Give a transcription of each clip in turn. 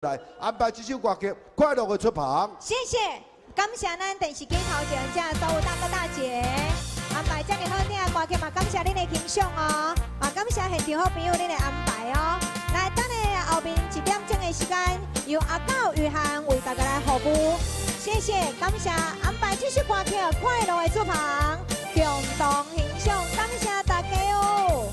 来安排这首歌曲，快乐的出旁。谢谢，感谢咱电视机头前这所有大哥大姐安排这么好听的歌曲嘛，感谢恁的欣赏哦，啊感谢现场好朋友恁的安排哦。来，等下后面1点钟的时间，由阿狗、雨涵为大家来服务。谢谢，感谢安排这首歌曲《快乐的出旁》，共同欣赏，感谢大家哦。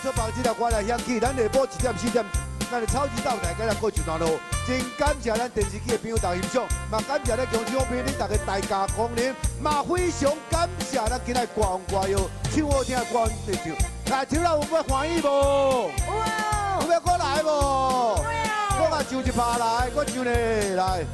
这帮这条歌来响起，咱下晡1点4点，咱的超级到大家来过一段路。真感谢咱电视机的朋友大欣赏，嘛感谢咱强势好朋友恁大家大驾光临，嘛非常感谢咱今仔歌红歌谣唱好听的歌对唱。来，唱到有要欢喜无？有啊！有要过来无？有啊！我甲唱一拍来，我唱咧来。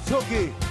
出去。